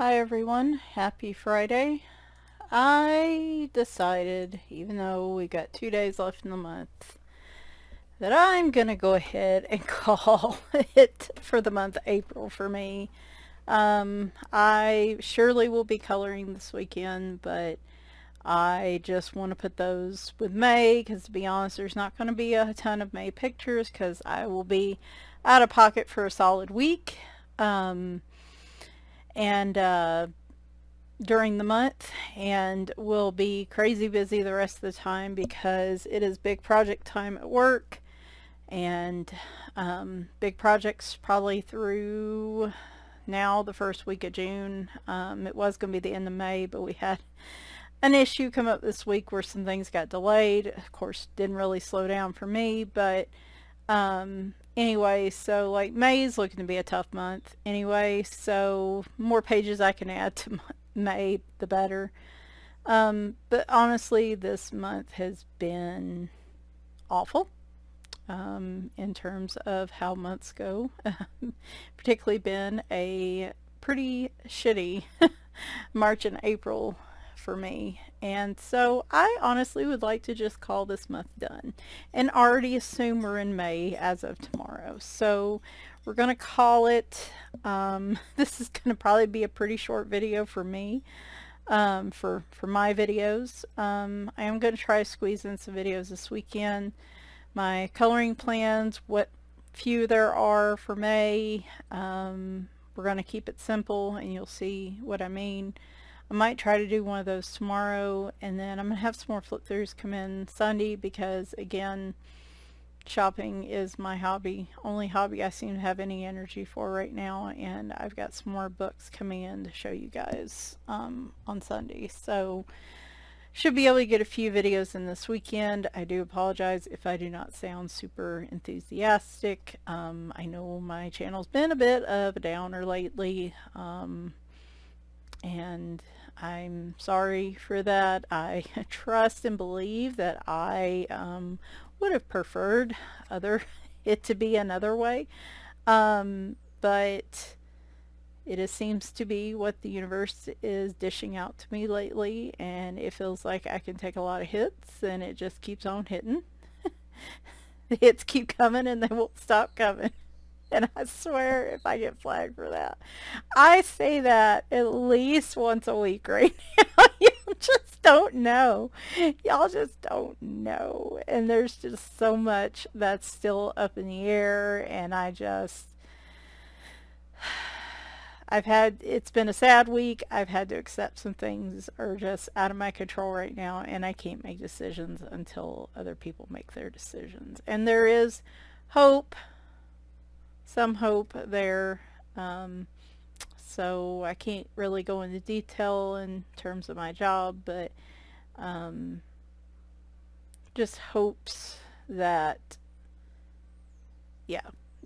Hi everyone, happy Friday. I decided, even though we got 2 days left in the month, that I'm gonna go ahead and call it for the month April for me. I surely will be coloring this weekend, but I just want to put those with May because, to be honest, there's not going to be a ton of May pictures because I will be out of pocket for a solid week. And during the month, and will be crazy busy the rest of the time because it is big project time at work, and big projects probably through now the first week of June. It was going to be the end of May, but we had an issue come up this week where some things got delayed. Of course, didn't really slow down for me, but anyway, so like May is looking to be a tough month anyway, so more pages I can add to May, the better. But honestly, this month has been awful in terms of how months go. Particularly been a pretty shitty March and April for me. And so I honestly would like to just call this month done and already assume we're in May as of tomorrow. So we're going to call it, this is going to probably be a pretty short video for me, for my videos. I am going to try to squeeze in some videos this weekend. My coloring plans, what few there are for May, we're going to keep it simple and you'll see what I mean. I might try to do one of those tomorrow, and then I'm going to have some more flip throughs come in Sunday because, again, shopping is my only hobby I seem to have any energy for right now, and I've got some more books coming in to show you guys on Sunday. So should be able to get a few videos in this weekend. I do apologize if I do not sound super enthusiastic. I know my channel's been a bit of a downer lately, and I'm sorry for that. I trust and believe that I would have preferred it to be another way, but it seems to be what the universe is dishing out to me lately, and it feels like I can take a lot of hits and it just keeps on hitting. The hits keep coming and they won't stop coming. And I swear if I get flagged for that. I say that at least once a week right now. You just don't know. Y'all just don't know. And there's just so much that's still up in the air, and it's been a sad week. I've had to accept some things are just out of my control right now, and I can't make decisions until other people make their decisions. And there is hope, some hope there. So I can't really go into detail in terms of my job, but just hopes that, yeah,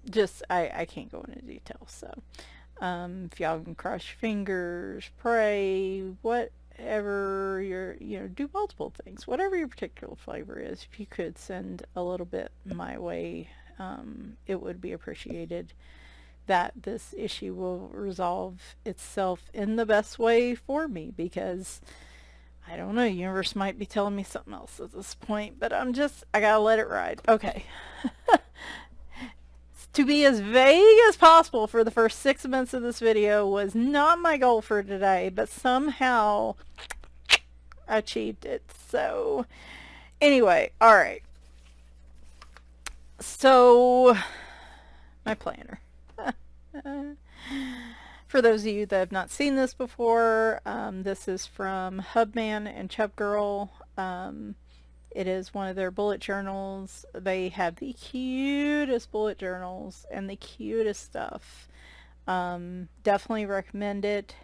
just I can't go into detail. So if y'all can cross your fingers, pray, whatever do multiple things, whatever your particular flavor is. If you could send a little bit my way, it would be appreciated, that this issue will resolve itself in the best way for me, because I don't know, the universe might be telling me something else at this point, but I gotta let it ride. Okay. To be as vague as possible for the first 6 minutes of this video was not my goal for today, but somehow I achieved it. So anyway, alright. So my planner. For those of you that have not seen this before, this is from Hubman and Chub Girl. It is one of their bullet journals. They have the cutest bullet journals and the cutest stuff. Definitely recommend it.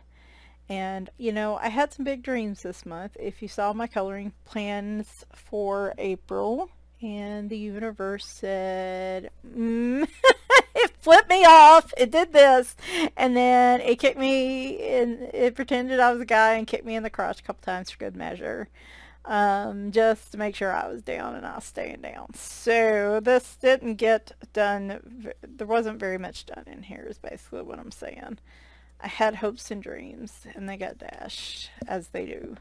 And I had some big dreams this month. If you saw my coloring plans for April, and the universe said, it flipped me off, it did this, and then it kicked me, and it pretended I was a guy and kicked me in the crotch a couple times for good measure, just to make sure I was down and I was staying down. So this didn't get done. There wasn't very much done in here is basically what I'm saying. I had hopes and dreams, and they got dashed, as they do.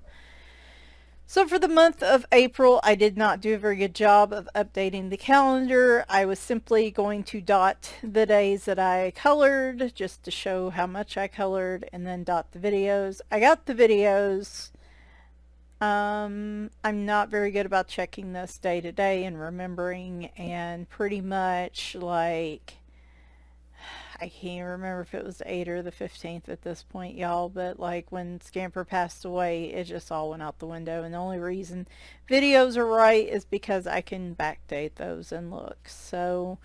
So for the month of April, I did not do a very good job of updating the calendar. I was simply going to dot the days that I colored just to show how much I colored, and then dot the videos. I got the videos. I'm not very good about checking this day to day and remembering, and pretty much like I can't remember if it was the 8th or the 15th at this point, y'all, but like when Scamper passed away, it just all went out the window. And the only reason videos are right is because I can backdate those and look. So,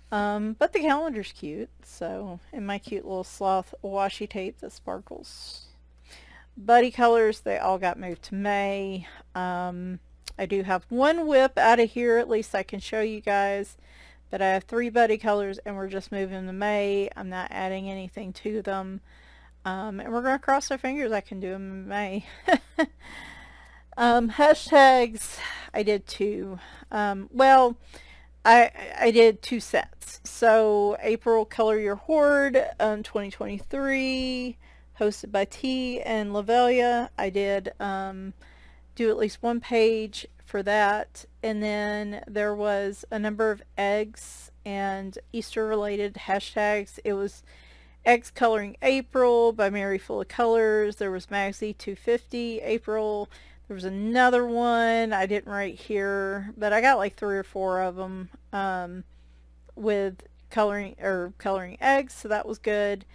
but the calendar's cute. So, and my cute little sloth washi tape that sparkles. Buddy colors, they all got moved to May. I do have one whip out of here, at least I can show you guys. But I have 3 buddy colors, and we're just moving to May. I'm not adding anything to them. And we're going to cross our fingers I can do them in May. Hashtags, I did 2. Well, I did 2 sets. So April Color Your Horde 2023, hosted by T and Lavelia. I did do at least 1 page for that, and then there was a number of eggs and Easter related hashtags. It was Eggs Coloring April by Mary Full of Colors. There was Maxie 250 April. There was another one I didn't write here, but I got like 3 or 4 of them with coloring eggs, so that was good.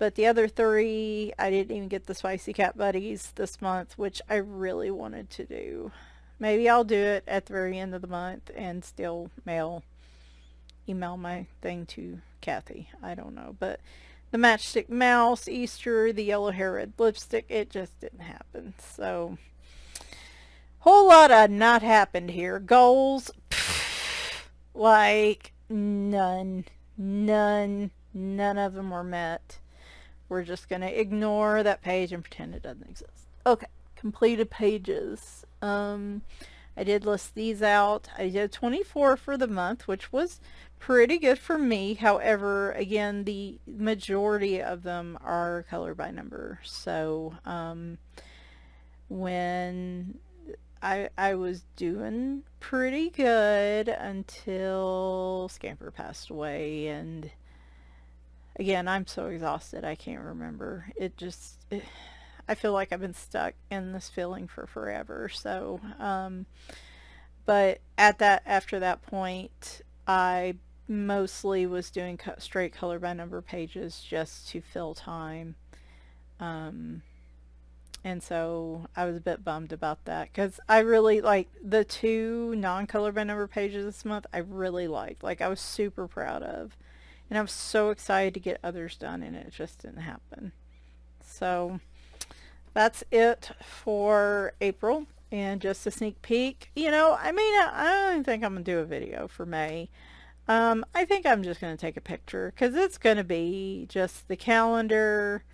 But the other 3, I didn't even get the Spicy Cat Buddies this month, which I really wanted to do. Maybe I'll do it at the very end of the month and still email my thing to Kathy. I don't know. But the Matchstick Mouse, Easter, the Yellow Hair Red Lipstick, it just didn't happen. So, whole lot of not happened here. Goals, like none of them were met. We're just going to ignore that page and pretend it doesn't exist. Okay, completed pages. I did list these out. I did 24 for the month, which was pretty good for me. However, again, the majority of them are color by number. So, when I was doing pretty good until Scamper passed away, and again, I'm so exhausted I can't remember. I feel like I've been stuck in this feeling for forever. So, but after that point, I mostly was doing straight color by number pages just to fill time. And so I was a bit bummed about that, because I really like the 2 non-color by number pages this month. I really liked, like I was super proud of, and I was so excited to get others done, and it just didn't happen. So that's it for April, and just a sneak peek. You know, I mean, I don't even think I'm gonna do a video for May. I think I'm just gonna take a picture, because it's gonna be just the calendar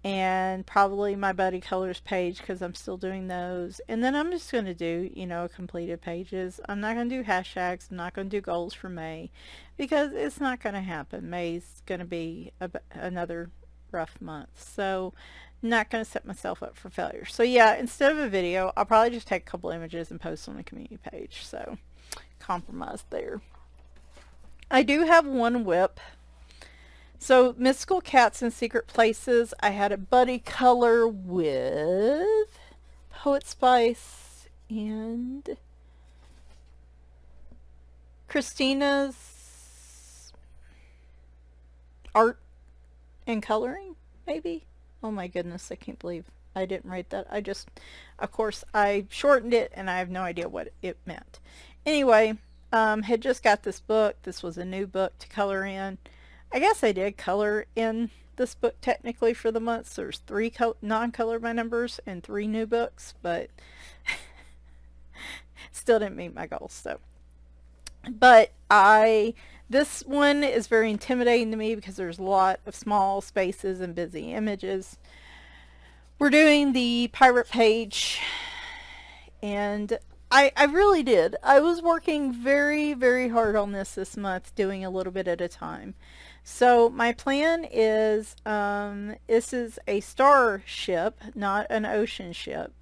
and probably my buddy colors page, because I'm still doing those, and then I'm just going to do, you know, completed pages. I'm not going to do hashtags. I'm not going to do goals for May, because it's not going to happen. May's going to be another rough month, so not going to set myself up for failure. So yeah, instead of a video, I'll probably just take a couple images and post on the community page. So compromise there. I do have 1 whip. So, Mystical Cats in Secret Places, I had a buddy color with Poet Spice and Christina's art and coloring, maybe? Oh my goodness, I can't believe I didn't write that. Of course, I shortened it, and I have no idea what it meant. Anyway, had just got this book. This was a new book to color in. I guess I did color in this book technically for the month. So there's 3 non-color by numbers and 3 new books, but still didn't meet my goals. So, but this one is very intimidating to me because there's a lot of small spaces and busy images. We're doing the pirate page, and I really did. I was working very, very hard on this month, doing a little bit at a time. So my plan is, this is a star ship, not an ocean ship.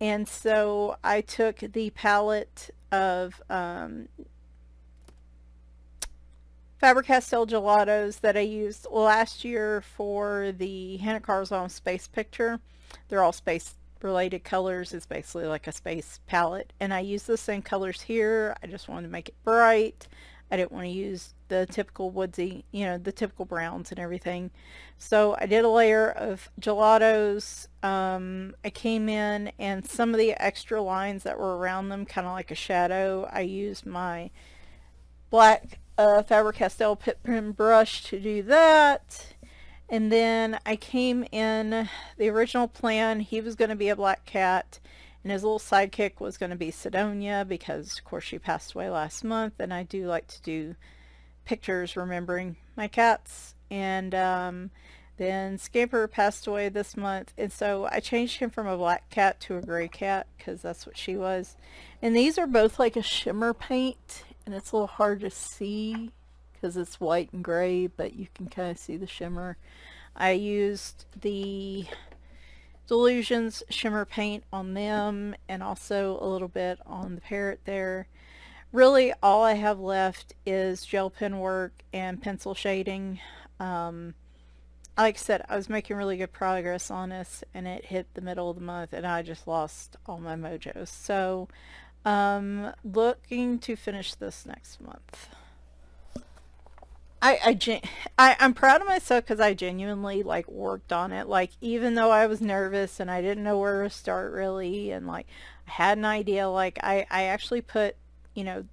And so I took the palette of Faber-Castell gelatos that I used last year for the Hannah Carzon space picture. They're all space related colors. It's basically like a space palette. And I used the same colors here. I just wanted to make it bright. I didn't want to use the typical woodsy, the typical browns and everything. So I did a layer of gelatos. I came in and some of the extra lines that were around them, kind of like a shadow, I used my black Faber-Castell Pit Pen brush to do that. And then I came in, the original plan, he was going to be a black cat, and his little sidekick was going to be Sidonia, because of course she passed away last month, and I do like to do pictures remembering my cats. And then Scamper passed away this month, and so I changed him from a black cat to a gray cat, because that's what she was. And these are both like a shimmer paint, and it's a little hard to see because it's white and gray, but you can kind of see the shimmer. I used the Delusions shimmer paint on them, and also a little bit on the parrot there. Really all I have left is gel pen work and pencil shading. Like I said, I was making really good progress on this, and it hit the middle of the month and I just lost all my mojo. So looking to finish this next month. I'm proud of myself because I genuinely like worked on it. Like, even though I was nervous and I didn't know where to start really, and like I had an idea, like I actually put, you know,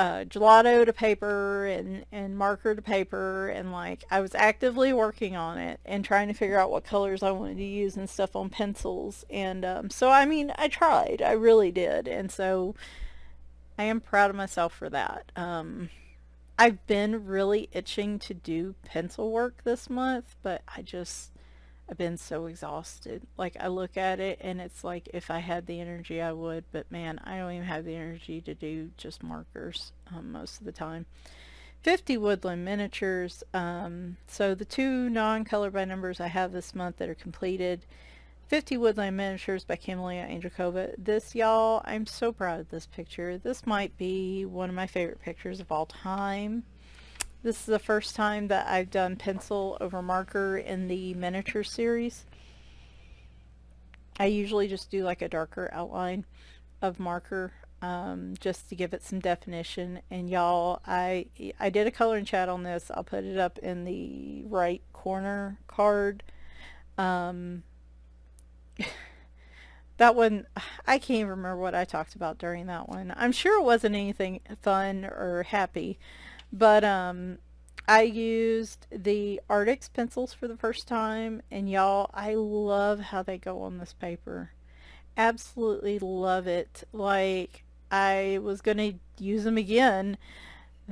gelato to paper and marker to paper, and like I was actively working on it and trying to figure out what colors I wanted to use and stuff on pencils. And so I mean, I tried, I really did, and so I am proud of myself for that. I've been really itching to do pencil work this month, but I've been so exhausted. Like, I look at it and it's like if I had the energy I would, but man, I don't even have the energy to do just markers most of the time. 50 woodland miniatures. So the two non-color by numbers I have this month that are completed. 50 Woodland Miniatures by Camelia Angelkova. This, y'all, I'm so proud of this picture. This might be one of my favorite pictures of all time. This is the first time that I've done pencil over marker in the miniature series. I usually just do like a darker outline of marker just to give it some definition. And y'all, I did a color and chat on this. I'll put it up in the right corner card. That one, I can't even remember what I talked about during that one. I'm sure it wasn't anything fun or happy, but I used the Arctic pencils for the first time, and y'all, I love how they go on this paper. Absolutely love it. Like, I was going to use them again.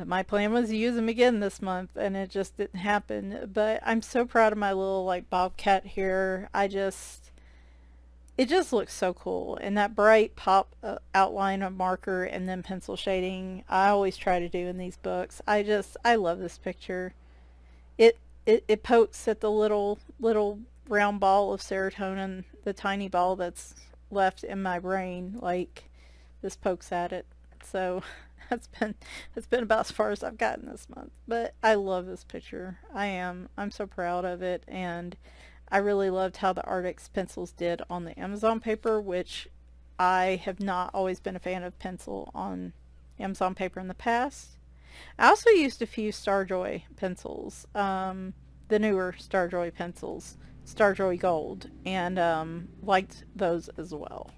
My plan was to use them again this month, and it just didn't happen. But I'm so proud of my little, like, bobcat here. It just looks so cool, and that bright pop outline of marker and then pencil shading I always try to do in these books. I love this picture. It pokes at the little round ball of serotonin, the tiny ball that's left in my brain. Like, this pokes at it. So that's been about as far as I've gotten this month. But I love this picture. I'm so proud of it, and I really loved how the Arctic pencils did on the Amazon paper, which I have not always been a fan of pencil on Amazon paper in the past. I also used a few Starjoy pencils, the newer Starjoy pencils, Starjoy Gold, and liked those as well.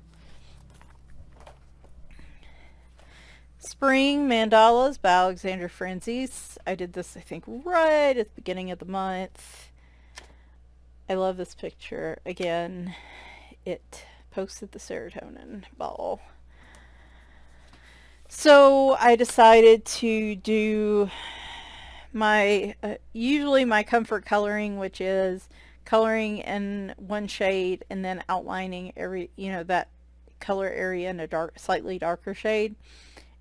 Spring Mandalas by Alexandra Franzese. I did this, I think, right at the beginning of the month. I love this picture. Again, it posted the serotonin ball. So I decided to do my, usually my comfort coloring, which is coloring in one shade and then outlining every, that color area in a slightly darker shade.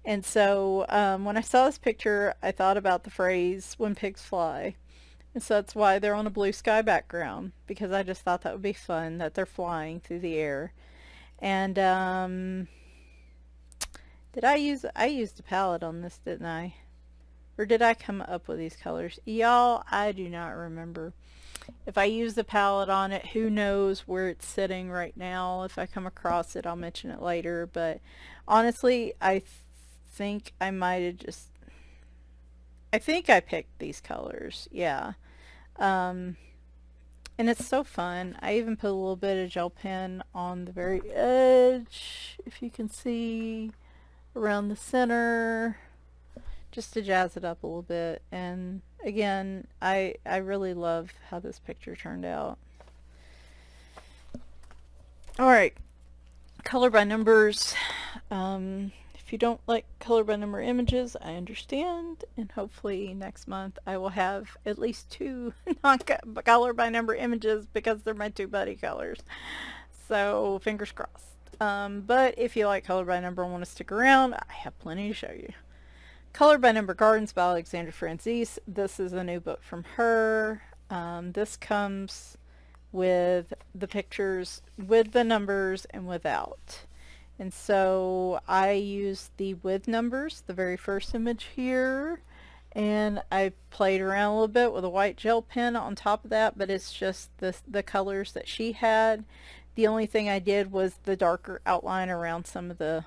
And so when I saw this picture, I thought about the phrase, when pigs fly. And so that's why they're on a blue sky background, because I just thought that would be fun, that they're flying through the air. And I used a palette on this, didn't I? Or did I come up with these colors? Y'all, I do not remember. If I use the palette on it, who knows where it's sitting right now. If I come across it, I'll mention it later. But honestly, think I might have just... I think I picked these colors. Yeah. Um, and it's so fun. I even put a little bit of gel pen on the very edge, if you can see, around the center, just to jazz it up a little bit. And again, I really love how this picture turned out. Alright, color by numbers. If you don't like color by number images, I understand, and hopefully next month I will have at least 2 non-color by number images, because they're my 2 buddy colors. So fingers crossed. But if you like color by number and want to stick around, I have plenty to show you. Color by Number Gardens by Alexandra Franzese. This is a new book from her. This comes with the pictures with the numbers and without. And so I used the with numbers, the very first image here, and I played around a little bit with a white gel pen on top of that, but it's just the colors that she had. The only thing I did was the darker outline around some of the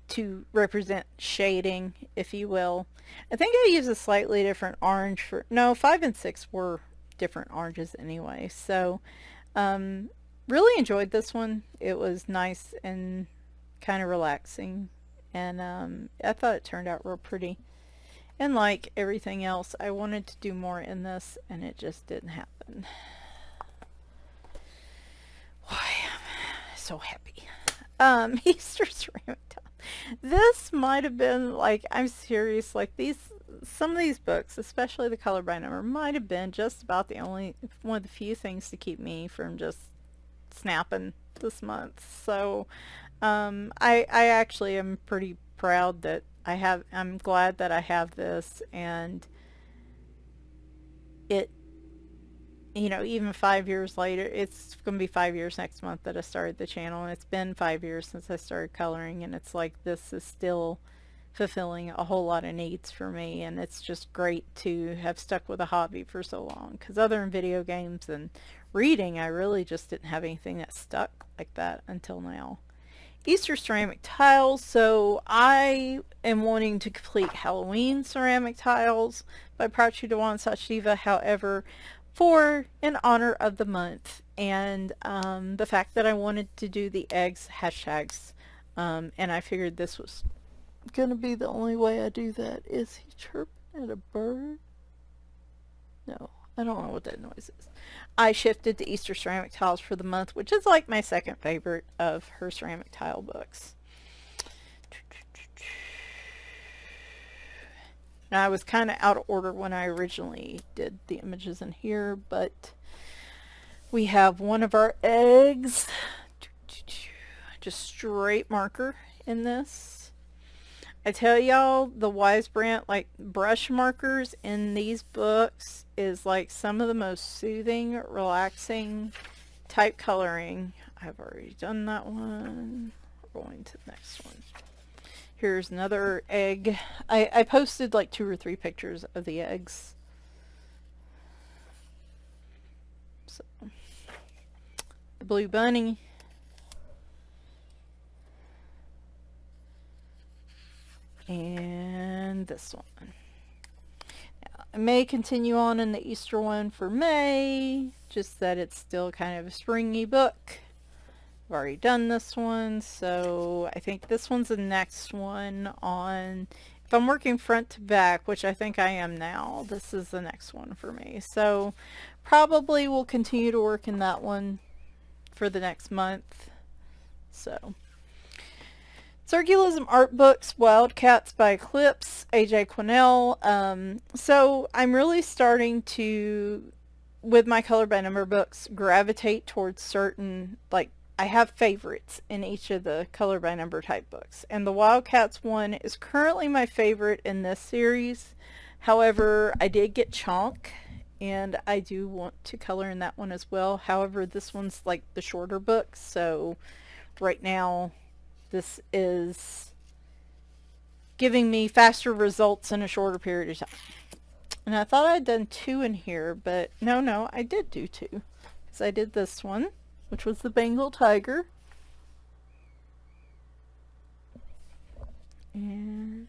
to represent shading, if you will. I think I used a slightly different orange for... No, 5 and 6 were different oranges anyway. So, really enjoyed this one. It was nice and kind of relaxing. And I thought it turned out real pretty. And like everything else, I wanted to do more in this, and it just didn't happen. Why, I'm so happy. Easter ceramic tile. This might have been, like, I'm serious, like some of these books, especially the color by number, might have been just about the only one of the few things to keep me from just snapping this month. So I actually am pretty proud that I'm glad that I have this, and it, you know, even 5 years later, it's going to be 5 years next month that I started the channel, and it's been 5 years since I started coloring, and it's like this is still fulfilling a whole lot of needs for me, and it's just great to have stuck with a hobby for so long, because other than video games and reading, I really just didn't have anything that stuck like that until now. Easter ceramic tiles. So I am wanting to complete Halloween ceramic tiles by Prachi Dewan Sachiva. However, for in honor of the month and the fact that I wanted to do the eggs hashtags, and I figured this was gonna be the only way I do that. Is he chirping at a bird? No, I don't know what that noise is. I shifted to Easter ceramic tiles for the month, which is like my second favorite of her ceramic tile books. Now, I was kind of out of order when I originally did the images in here, but we have one of our eggs, just straight marker in this. I tell y'all, the Wise Brand like brush markers in these books is like some of the most soothing, relaxing type coloring. I've already done that one. We're going to the next one. Here's another egg. I posted like 2 or 3 pictures of the eggs. So, the blue bunny. And this one. Now, I may continue on in the Easter one for May, just that it's still kind of a springy book. I've already done this one, so I think this one's the next one on, if I'm working front to back, which I think I am now, this is the next one for me. So probably will continue to work in that one for the next month. So Circulism Art Books, Wildcats by Eclipse, AJ Quinnell. So I'm really starting to, with my color by number books, gravitate towards certain like I have favorites in each of the color by number type books, and the Wildcats one is currently my favorite in this series. However, I did get Chonk, and I do want to color in that one as well. However, this one's like the shorter book, so right now this is giving me faster results in a shorter period of time. And I thought I'd done 2 in here, but no, I did do 2. Because I did this one, which was the Bengal Tiger. And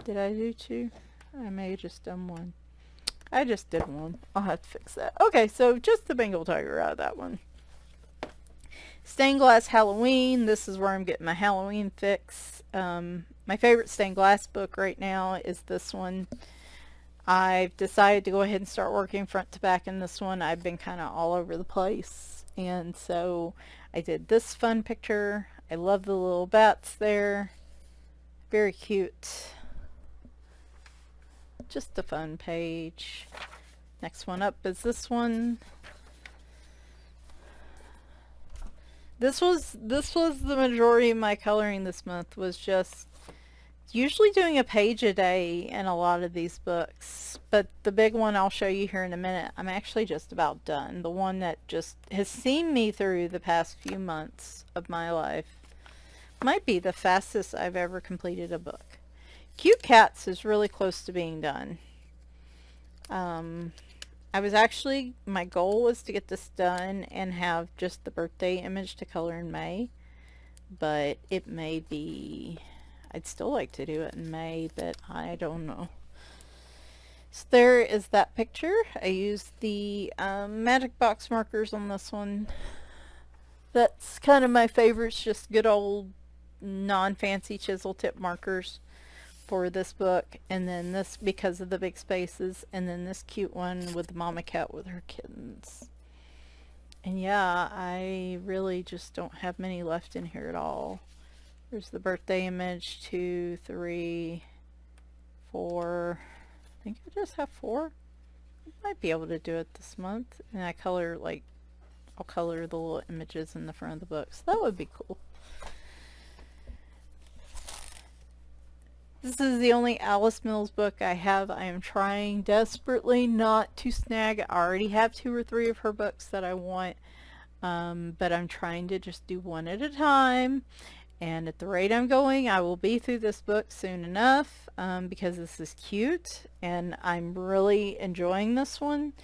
did I do 2? I may have just done 1. I just did 1. I'll have to fix that. Okay, so just the Bengal Tiger out of that one. Stained Glass Halloween. This is where I'm getting my Halloween fix. My favorite stained glass book right now is this one. I've decided to go ahead and start working front to back in this one. I've been kind of all over the place. And so I did this fun picture. I love the little bats there. Very cute. Just a fun page. Next one up is this one. This was the majority of my coloring this month, was just usually doing a page a day in a lot of these books, but the big one I'll show you here in a minute, I'm actually just about done. The one that just has seen me through the past few months of my life. Might be the fastest I've ever completed a book. Cute Cats is really close to being done. My goal was to get this done and have just the birthday image to color in May, but it may be, I'd still like to do it in May, but I don't know. So there is that picture. I used the magic box markers on this one. That's kind of my favorites, just good old non-fancy chisel tip markers for this book, and then this because of the big spaces, and then this cute one with the mama cat with her kittens. And yeah, I really just don't have many left in here at all. There's the birthday image, 2, 3, 4. I think I just have 4. I might be able to do it this month. And I color, like, I'll color the little images in the front of the book, so that would be cool. This is the only Alice Mills book I have. I am trying desperately not to snag. I already have 2 or 3 of her books that I want, but I'm trying to just do one at a time. And at the rate I'm going, I will be through this book soon enough, because this is cute, and I'm really enjoying this one.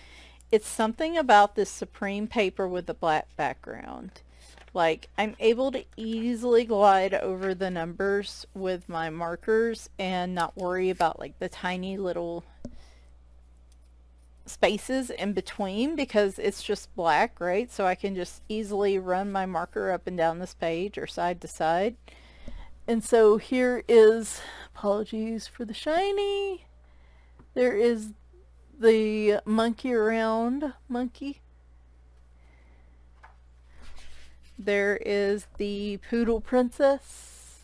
It's something about this Supreme paper with the black background. Like, I'm able to easily glide over the numbers with my markers and not worry about like the tiny little spaces in between, because it's just black, right? So I can just easily run my marker up and down this page or side to side. And so here is, apologies for the shiny, there is the monkey around monkey. There is the poodle princess.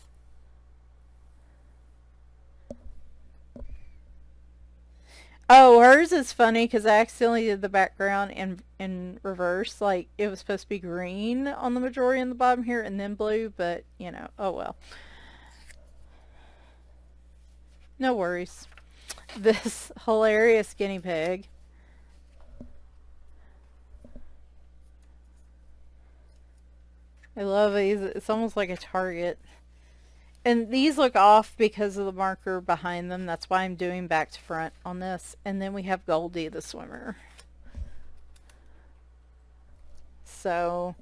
Oh, hers is funny because I accidentally did the background in reverse. Like, it was supposed to be green on the majority on the bottom here and then blue, but, you know, oh well. No worries. This hilarious guinea pig. I love these. It's almost like a target. And these look off because of the marker behind them. That's why I'm doing back to front on this. And then we have Goldie the swimmer. So,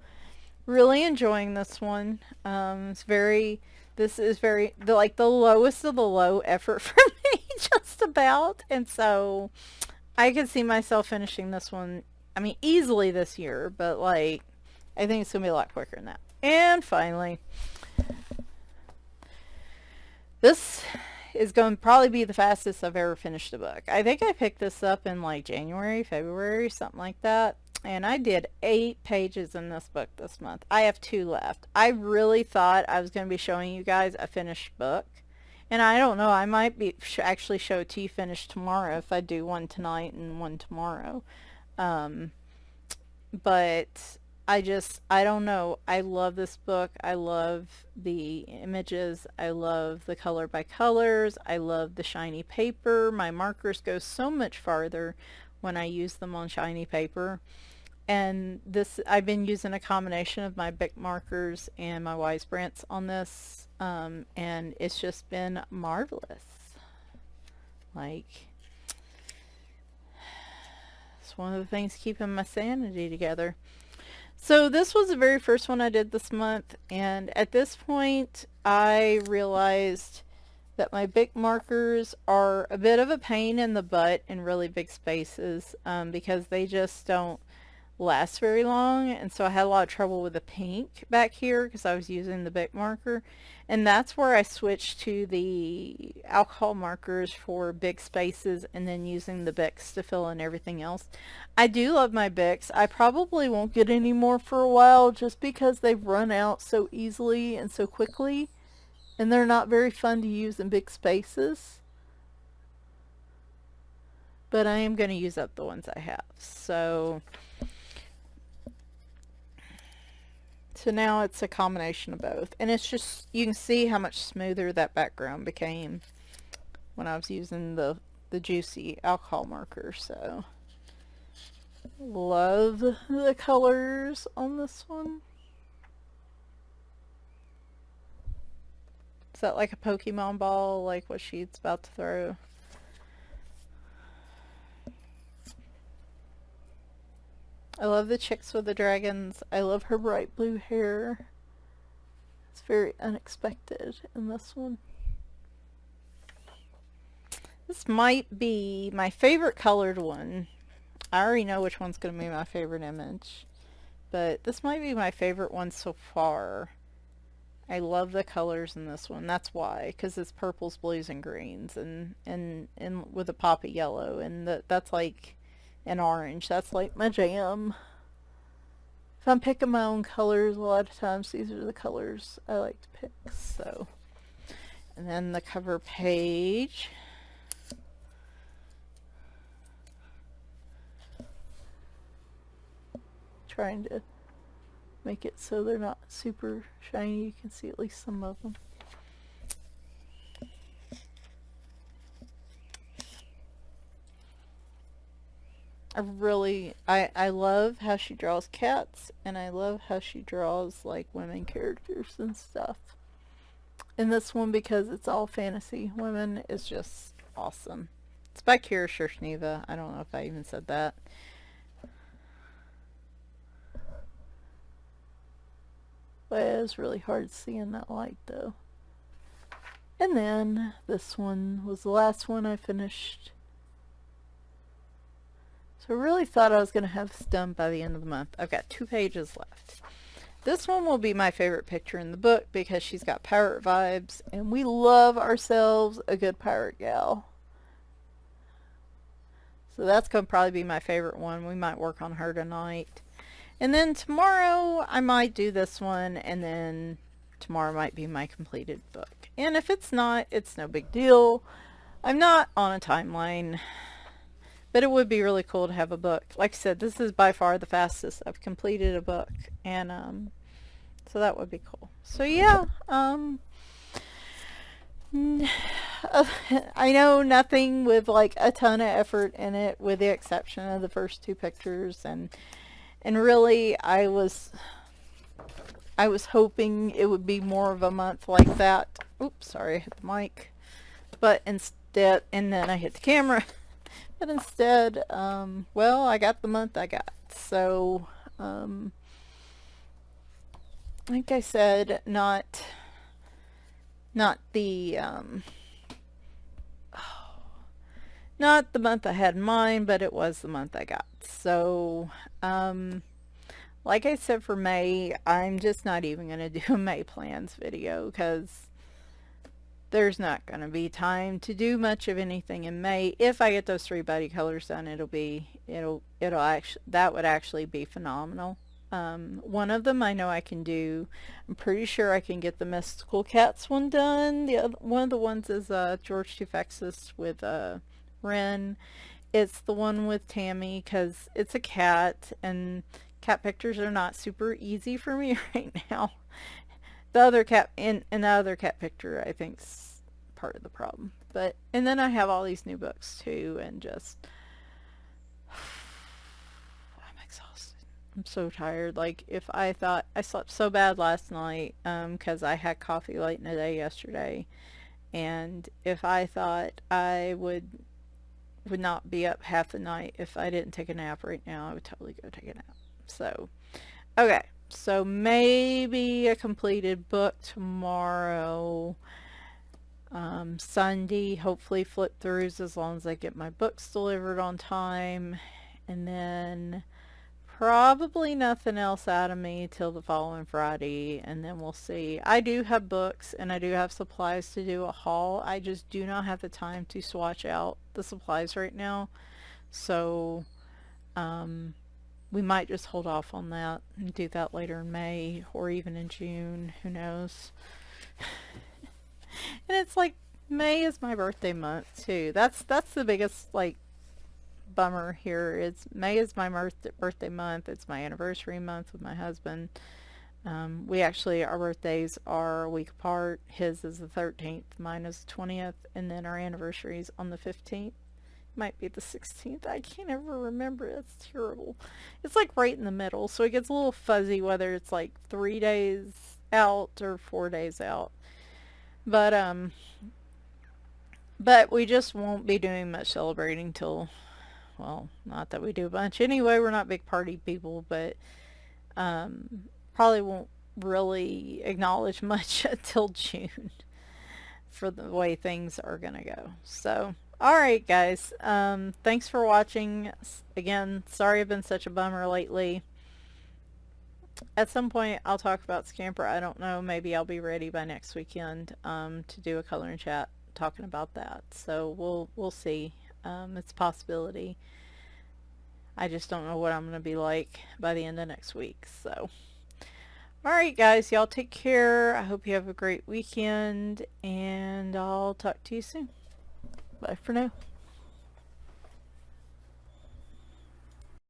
really enjoying this one. This is like the lowest of the low effort for me, just about. And so, I could see myself finishing this one, I mean, easily this year, but like, I think it's going to be a lot quicker than that. And finally, this is going to probably be the fastest I've ever finished a book. I think I picked this up in like January, February, something like that. And I did 8 pages in this book this month. I have 2 left. I really thought I was going to be showing you guys a finished book. And I don't know, I might be actually show it to you finished tomorrow if I do one tonight and one tomorrow. But I don't know. I love this book. I love the images. I love the color by colors. I love the shiny paper. My markers go so much farther when I use them on shiny paper. And this, I've been using a combination of my Bic markers and my Wise Brants on this, and it's just been marvelous. Like, it's one of the things keeping my sanity together. So this was the very first one I did this month, and at this point I realized that my Bic markers are a bit of a pain in the butt in really big spaces, because they just don't last very long, and so I had a lot of trouble with the pink back here because I was using the Bic marker, and that's where I switched to the alcohol markers for big spaces and then using the Bics to fill in everything else. I do love my Bics. I probably won't get any more for a while just because they've run out so easily and so quickly, and they're not very fun to use in big spaces. But I am going to use up the ones I have. So now it's a combination of both. And it's just, you can see how much smoother that background became when I was using the juicy alcohol marker. So, love the colors on this one. Is that like a Pokemon ball, like what she's about to throw? I love the chicks with the dragons. I love her bright blue hair. It's very unexpected in this one. This might be my favorite colored one. I already know which one's going to be my favorite image, but this might be my favorite one so far. I love the colors in this one. That's why, because it's purples, blues, and greens, and with a pop of yellow, and that's like an orange. That's like my jam. If I'm picking my own colors, a lot of times these are the colors I like to pick. So, and then the cover page. Trying to make it so they're not super shiny. You can see at least some of them. I love how she draws cats, and I love how she draws like women characters and stuff. In this one, because it's all fantasy women, is just awesome. It's by Kira Shershniva. I don't know if I even said that. But it was really hard seeing that light though. And then this one was the last one I finished. So I really thought I was going to have this done by the end of the month. I've got 2 pages left. This one will be my favorite picture in the book because she's got pirate vibes, and we love ourselves a good pirate gal. So that's going to probably be my favorite one. We might work on her tonight. And then tomorrow I might do this one, and then tomorrow might be my completed book. And if it's not, it's no big deal. I'm not on a timeline. But it would be really cool to have a book. Like I said, this is by far the fastest I've completed a book. And so that would be cool. So yeah, I know nothing with like a ton of effort in it, with the exception of the first 2 pictures. And really I was hoping it would be more of a month like that. Oops, sorry, I hit the mic. But instead, and then I hit the camera. But instead, well, I got the month I got. So, like I said, not the, not the month I had in mind, but it was the month I got. So, like I said for May, I'm just not even going to do a May plans video because there's not going to be time to do much of anything in May. If I get those 3 body colors done, it'll actually, that would actually be phenomenal. One of them I know I can do. I'm pretty sure I can get the Mystical Cats one done. One of the ones is George Tufexis with Ren. It's the one with Tammy because it's a cat, and cat pictures are not super easy for me right now. The other cat in the other cat picture, I think's part of the problem. But and then I have all these new books too, and just I'm exhausted. I'm so tired. Like if I thought I slept so bad last night, because I had coffee late in the day yesterday, and if I thought I would not be up half the night if I didn't take a nap right now, I would totally go take a nap. So, okay. So maybe a completed book tomorrow. Sunday, hopefully flip throughs as long as I get my books delivered on time. And then probably nothing else out of me till the following Friday, and then we'll see. I do have books and I do have supplies to do a haul. I just do not have the time to swatch out the supplies right now. So, we might just hold off on that and do that later in May or even in June. Who knows? And it's like May is my birthday month too. That's the biggest like bummer here. Is May is my birthday month. It's my anniversary month with my husband. We actually, our birthdays are a week apart. His is the 13th, mine is the 20th, and then our anniversary is on the 15th. Might be the 16th. I can't ever remember. It's terrible. It's like right in the middle, so it gets a little fuzzy whether it's like 3 days out or 4 days out. But we just won't be doing much celebrating till, well, not that we do a bunch anyway. We're not big party people, but probably won't really acknowledge much until June for the way things are gonna go. So, alright guys, thanks for watching. Again, sorry I've been such a bummer lately. At some point I'll talk about Scamper. I don't know, maybe I'll be ready by next weekend to do a coloring chat talking about that. So we'll see. It's a possibility. I just don't know what I'm going to be like by the end of next week. So, alright guys, y'all take care. I hope you have a great weekend, and I'll talk to you soon. Bye for now.